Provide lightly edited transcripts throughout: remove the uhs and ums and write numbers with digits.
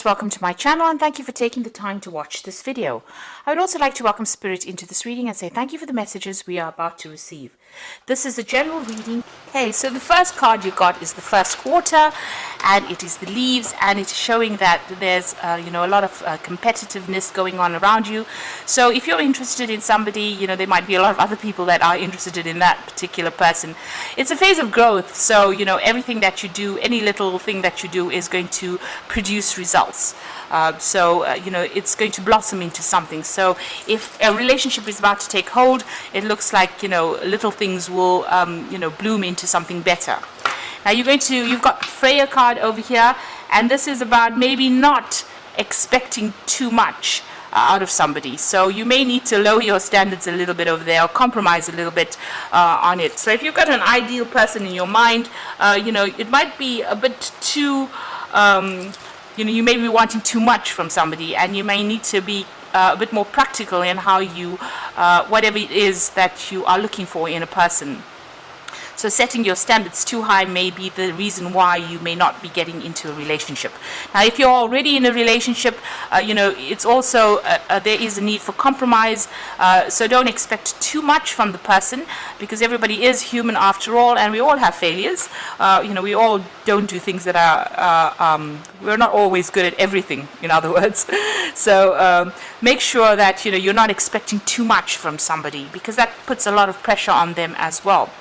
Welcome to my channel and thank you for taking the time to watch this video. I would also like to welcome Spirit into this reading and say thank you for the messages we are about to receive. This is a general reading. Okay, so the first card you got is the first quarter, and it is the leaves, and it's showing that there's a lot of competitiveness going on around you. So if you're interested in somebody, there might be a lot of other people that are interested in that particular person. It's a phase of growth, so everything that you do, any little thing that you do is going to produce results. It's going to blossom into something. So if a relationship is about to take hold, it looks like little things will bloom into something better. Now you've got Freya card over here, and this is about maybe not expecting too much out of somebody. So you may need to lower your standards a little bit over there, or compromise a little bit on it. So if you've got an ideal person in your mind, it might be a bit too you may be wanting too much from somebody, and you may need to be a bit more practical in how you whatever it is that you are looking for in a person. So setting your standards too high may be the reason why you may not be getting into a relationship. Now, if you're already in a relationship, it's also there is a need for compromise. So don't expect too much from the person, because everybody is human after all, and we all have failures. We all don't do things that are we're not always good at everything, in other words. So make sure that you're not expecting too much from somebody, because that puts a lot of pressure on them as well.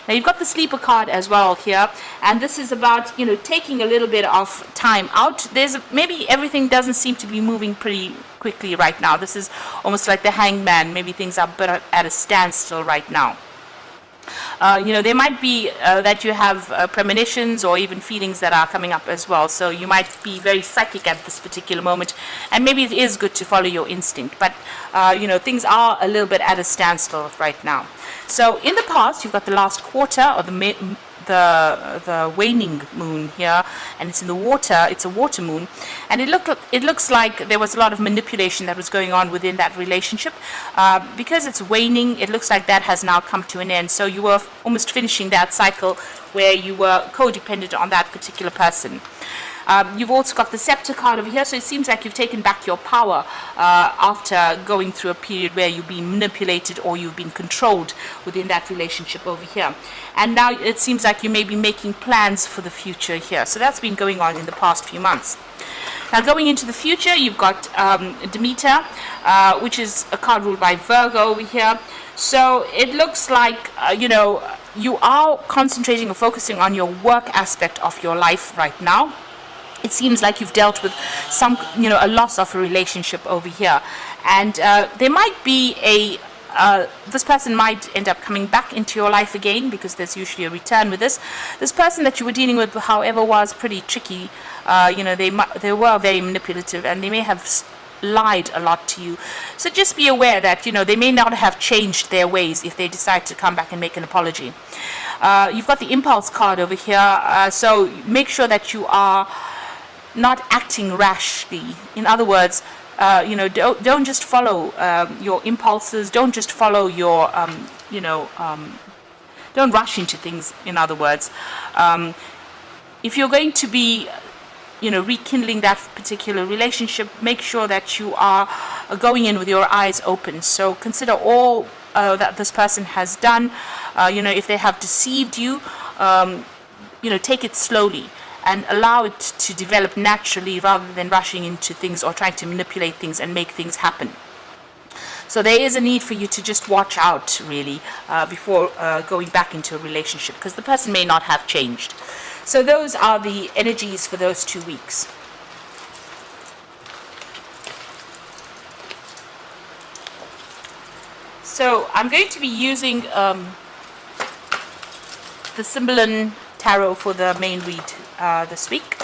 Now you've got the sleeper card as well here, and this is about taking a little bit of time out. Maybe everything doesn't seem to be moving pretty quickly right now. This is almost like the hangman. Maybe things are at a standstill right now. There might be that you have premonitions or even feelings that are coming up as well. So you might be very psychic at this particular moment, and maybe it is good to follow your instinct. But things are a little bit at a standstill right now. So in the past, you've got the last quarter, or the waning moon here, and it's in the water. It's a water moon, and it looks like there was a lot of manipulation that was going on within that relationship. Because it's waning, it looks like that has now come to an end. So you were almost finishing that cycle where you were codependent on that particular person. You've also got the scepter card over here, so it seems like you've taken back your power after going through a period where you've been manipulated or you've been controlled within that relationship over here. And now it seems like you may be making plans for the future here. So that's been going on in the past few months. Now going into the future, you've got Demeter, which is a card ruled by Virgo over here. So it looks like, you are concentrating or focusing on your work aspect of your life right now. It seems like you've dealt with a loss of a relationship over here, and there might be this person might end up coming back into your life again, because there's usually a return with this. This person that you were dealing with, however, was pretty tricky. They were very manipulative, and they may have lied a lot to you. So just be aware that they may not have changed their ways if they decide to come back and make an apology. You've got the impulse card over here, so make sure that you are not acting rashly. In other words, don't just follow your impulses. Don't just follow your don't rush into things. In other words, if you're going to be rekindling that particular relationship, make sure that you are going in with your eyes open. So consider all that this person has done. If they have deceived you, take it slowly and allow it to develop naturally, rather than rushing into things or trying to manipulate things and make things happen. So there is a need for you to just watch out, really, before going back into a relationship, because the person may not have changed. So those are the energies for those 2 weeks. So I'm going to be using the Symbolon Tarot for the main read this week.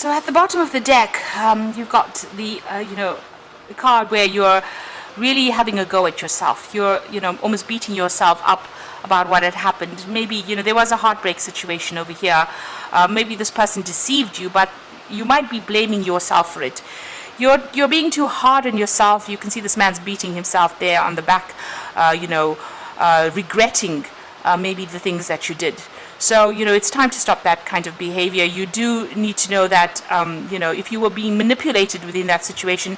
So at the bottom of the deck, you've got the, the card where you're really having a go at yourself. You're, almost beating yourself up about what had happened. Maybe, there was a heartbreak situation over here. Maybe this person deceived you, but you might be blaming yourself for it. You're being too hard on yourself. You can see this man's beating himself there on the back, regretting maybe the things that you did. So, it's time to stop that kind of behavior. You do need to know that, if you were being manipulated within that situation,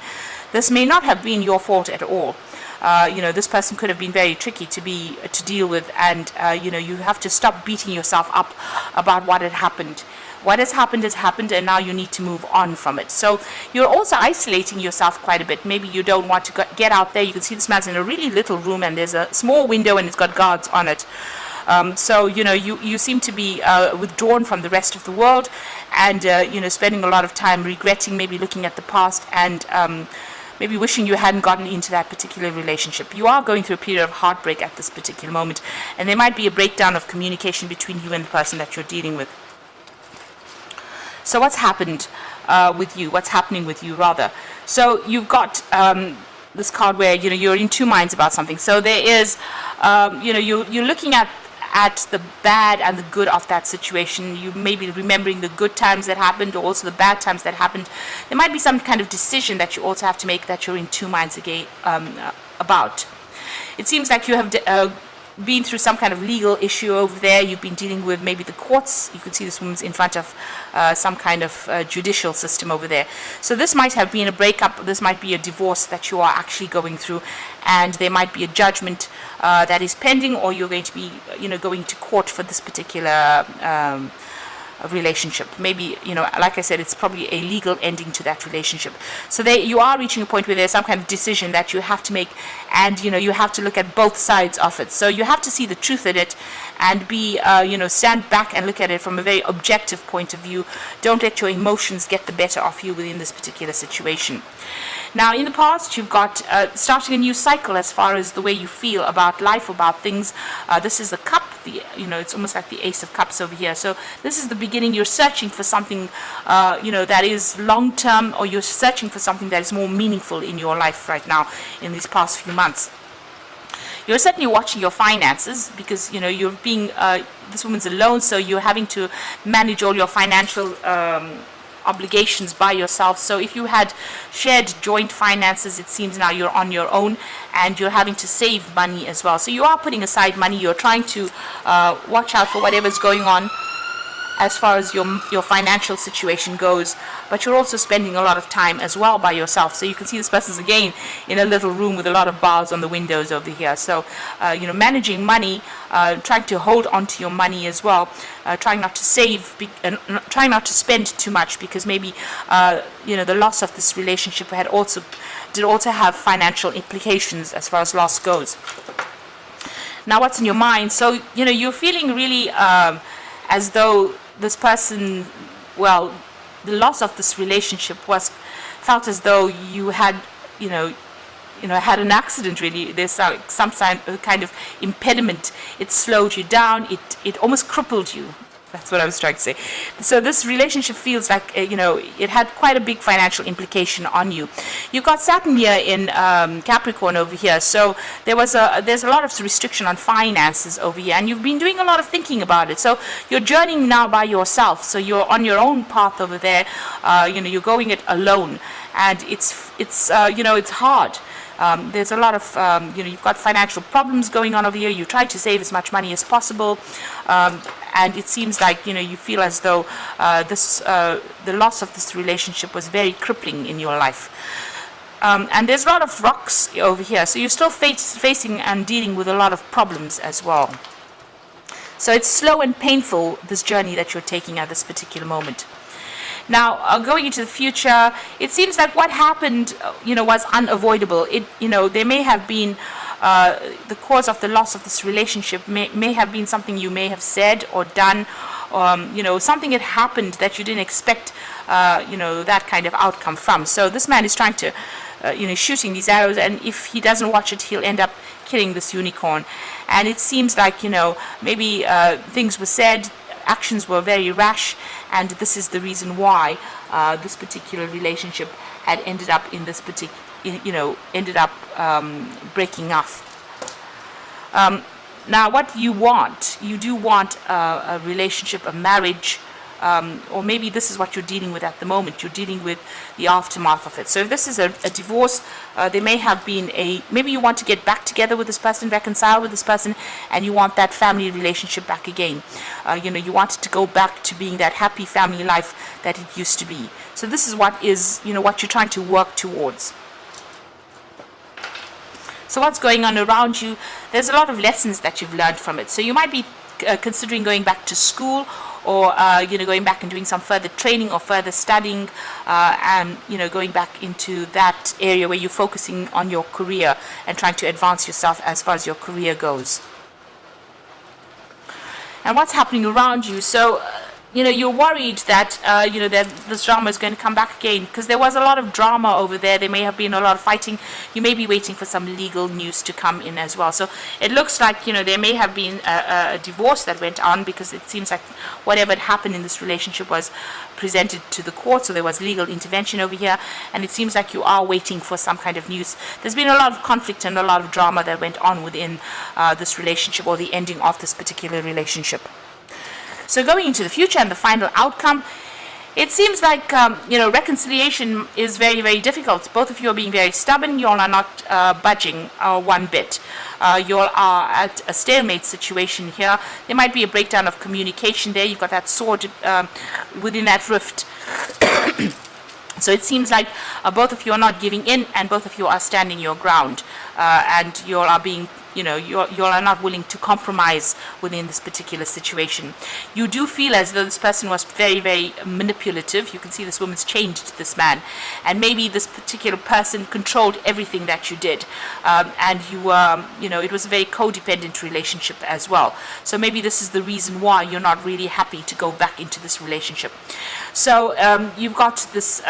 this may not have been your fault at all. This person could have been very tricky to deal with, and, you have to stop beating yourself up about what had happened. What has happened, and now you need to move on from it. So you're also isolating yourself quite a bit. Maybe you don't want to get out there. You can see this man's in a really little room, and there's a small window, and it's got guards on it. So, you seem to be withdrawn from the rest of the world, and, spending a lot of time regretting, maybe looking at the past, and maybe wishing you hadn't gotten into that particular relationship. You are going through a period of heartbreak at this particular moment, and there might be a breakdown of communication between you and the person that you're dealing with. So what's happened with you? What's happening with you, rather? So you've got this card where, you're in two minds about something. So there is, you're looking at the bad and the good of that situation. You may be remembering the good times that happened, or also the bad times that happened. There might be some kind of decision that you also have to make that you're in two minds again about. It seems like you have been through some kind of legal issue over there. You've been dealing with maybe the courts. You can see this woman's in front of some kind of judicial system over there. So this might have been a breakup. This might be a divorce that you are actually going through, and there might be a judgment that is pending, or you're going to be, going to court for this particular relationship. Maybe, like I said, it's probably a legal ending to that relationship. So you are reaching a point where there's some kind of decision that you have to make, and you have to look at both sides of it. So you have to see the truth in it, and be stand back and look at it from a very objective point of view. Don't let your emotions get the better of you within this particular situation. Now, in the past, you've got starting a new cycle as far as the way you feel about life, about things. This is the cup. It's almost like the Ace of Cups over here. So this is the beginning. You're searching for something, that is long-term, or you're searching for something that is more meaningful in your life right now in these past few months. You're certainly watching your finances, because, you're being, this woman's alone, so you're having to manage all your financial obligations by yourself. So if you had shared joint finances, it seems now you're on your own, and you're having to save money as well. So you are putting aside money. You're trying to watch out for whatever's going on as far as your financial situation goes, but you're also spending a lot of time as well by yourself. So you can see this person's again in a little room with a lot of bars on the windows over here. So managing money, trying to hold on to your money as well, trying not to save, trying not to spend too much, because maybe the loss of this relationship did also have financial implications as far as loss goes. Now, what's in your mind? So you're feeling really as though this person, well, the loss of this relationship felt as though you had, had an accident. Really, there's some kind of impediment. It slowed you down. It almost crippled you. That's what I was trying to say. So this relationship feels like, it had quite a big financial implication on you. You've got Saturn here in Capricorn over here. So there's a lot of restriction on finances over here, and you've been doing a lot of thinking about it. So you're journeying now by yourself. So you're on your own path over there. You're going it alone, and it's hard. There's a lot of, you've got financial problems going on over here. You try to save as much money as possible, and it seems like, you feel as though the loss of this relationship was very crippling in your life. And there's a lot of rocks over here, so you're still facing and dealing with a lot of problems as well. So it's slow and painful, this journey that you're taking at this particular moment. Now, going into the future, it seems like what happened, was unavoidable. There may have been the cause of the loss of this relationship may have been something you may have said or done. Something had happened that you didn't expect, that kind of outcome from. So this man is trying to, shooting these arrows, and if he doesn't watch it, he'll end up killing this unicorn. And it seems like, maybe things were said, actions were very rash, and this is the reason why this particular relationship had ended up in this particular, ended up breaking off. Now, what you do want a relationship, a marriage, or maybe this is what you're dealing with at the moment. You're dealing with the aftermath of it. So if this is a divorce, there may have been maybe you want to get back together with this person, reconcile with this person, and you want that family relationship back again. You want it to go back to being that happy family life that it used to be. So this is what you're trying to work towards. So what's going on around you? There's a lot of lessons that you've learned from it. So you might be considering going back to school, or going back and doing some further training or further studying, and going back into that area where you're focusing on your career and trying to advance yourself as far as your career goes. And what's happening around you? So you're worried that that this drama is going to come back again, because there was a lot of drama over there. There may have been a lot of fighting. You may be waiting for some legal news to come in as well. So it looks like there may have been a divorce that went on, because it seems like whatever had happened in this relationship was presented to the court. So there was legal intervention over here, and it seems like you are waiting for some kind of news. There's been a lot of conflict and a lot of drama that went on within this relationship, or the ending of this particular relationship. So going into the future and the final outcome, it seems like reconciliation is very, very difficult. Both of you are being very stubborn. You all are not budging one bit. You all are at a stalemate situation here. There might be a breakdown of communication there. You've got that sword within that rift. So it seems like both of you are not giving in, and both of you are standing your ground, and you all are being you all are not willing to compromise within this particular situation. You do feel as though this person was very, very manipulative. You can see this woman's changed this man, and maybe this particular person controlled everything that you did, and you were, it was a very codependent relationship as well. So maybe this is the reason why you're not really happy to go back into this relationship. So you've got this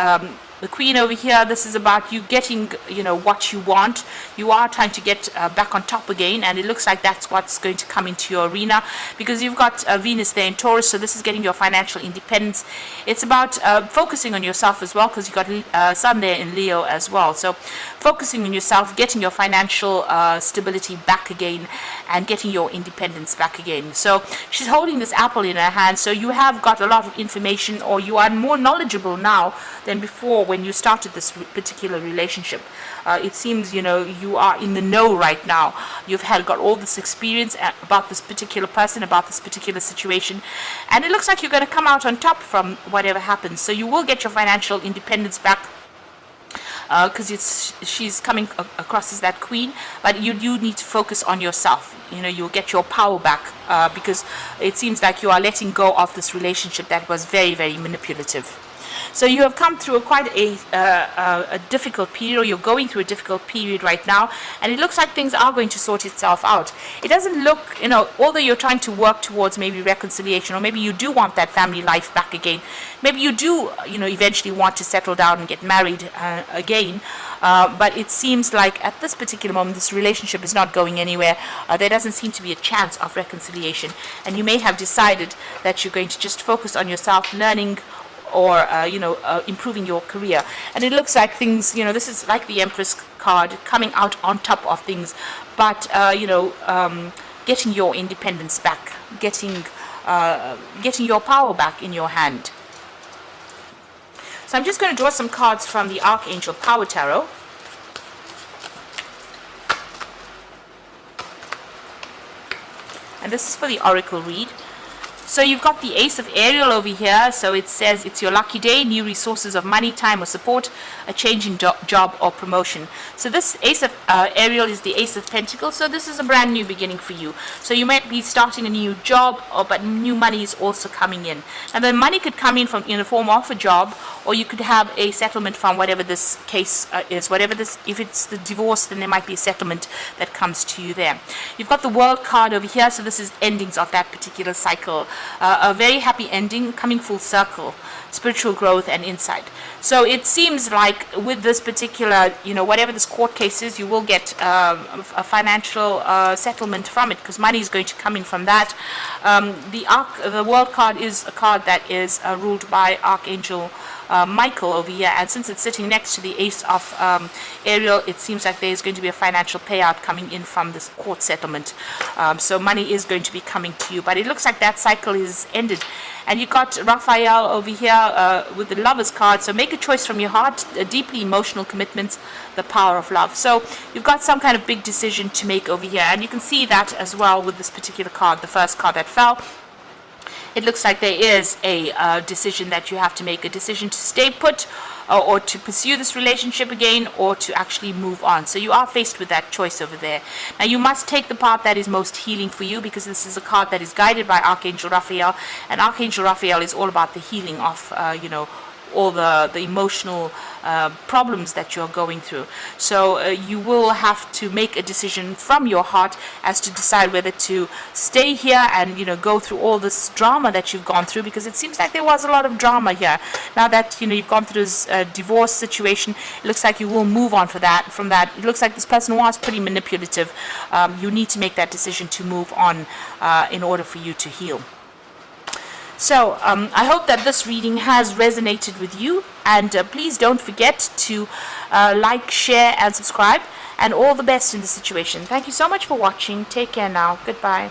the Queen over here. This is about you getting, what you want. You are trying to get back on top again, and it looks like that's what's going to come into your arena, because you've got Venus there in Taurus. So this is getting your financial independence. It's about focusing on yourself as well, because you've got Sun there in Leo as well. So focusing on yourself, getting your financial stability back again, and getting your independence back again. So she's holding this apple in her hand. So you have got a lot of information, or you are more knowledgeable now than before when you started this particular relationship. It seems you are in the know right now. You've got all this experience about this particular person, about this particular situation, and it looks like you're going to come out on top from whatever happens. So you will get your financial independence back, because she's coming across as that queen, but you do need to focus on yourself. You'll get your power back, because it seems like you are letting go of this relationship that was very, very manipulative. So you have come through quite a difficult period, or you're going through a difficult period right now, and it looks like things are going to sort itself out. It doesn't look, although you're trying to work towards maybe reconciliation, or maybe you do want that family life back again, maybe you do, eventually want to settle down and get married again, but it seems like at this particular moment, this relationship is not going anywhere. There doesn't seem to be a chance of reconciliation, and you may have decided that you're going to just focus on yourself, learning, or improving your career. And it looks like things, this is like the Empress card, coming out on top of things, but getting your independence back, getting your power back in your hand. So I'm just going to draw some cards from the Archangel Power Tarot. And this is for the Oracle read. So you've got the Ace of Ariel over here. So it says it's your lucky day, new resources of money, time, or support, a change in job or promotion. So this Ace of Ariel is the Ace of Pentacles. So this is a brand new beginning for you. So you might be starting a new job, but new money is also coming in. And the money could come in in the form of a job, or you could have a settlement from whatever this case is. If it's the divorce, then there might be a settlement that comes to you there. You've got the World card over here. So this is endings of that particular cycle. A very happy ending, coming full circle, spiritual growth and insight. So it seems like with this particular, whatever this court case is, you will get a financial settlement from it, because money is going to come in from that. The World card is a card that is ruled by Archangel Michael over here, and since it's sitting next to the ace of Ariel, it seems like there's going to be a financial payout coming in from this court settlement. So money is going to be coming to you, but it looks like that cycle is ended. And you got Raphael over here with the Lover's card. So make a choice from your heart, deeply emotional commitments, the power of love. So you've got some kind of big decision to make over here, and you can see that as well with this particular card, the first card that fell. It looks like there is a decision that you have to make, a decision to stay put or to pursue this relationship again, or to actually move on. So you are faced with that choice over there. Now you must take the path that is most healing for you, because this is a card that is guided by Archangel Raphael, and Archangel Raphael is all about the healing of, all the emotional problems that you're going through. So you will have to make a decision from your heart as to decide whether to stay here and go through all this drama that you've gone through, because it seems like there was a lot of drama here. Now that you've gone through this divorce situation, it looks like you will move on from that. It looks like this person was pretty manipulative. You need to make that decision to move on in order for you to heal. So I hope that this reading has resonated with you, and please don't forget to like, share and subscribe, and all the best in the situation. Thank you so much for watching. Take care now. Goodbye.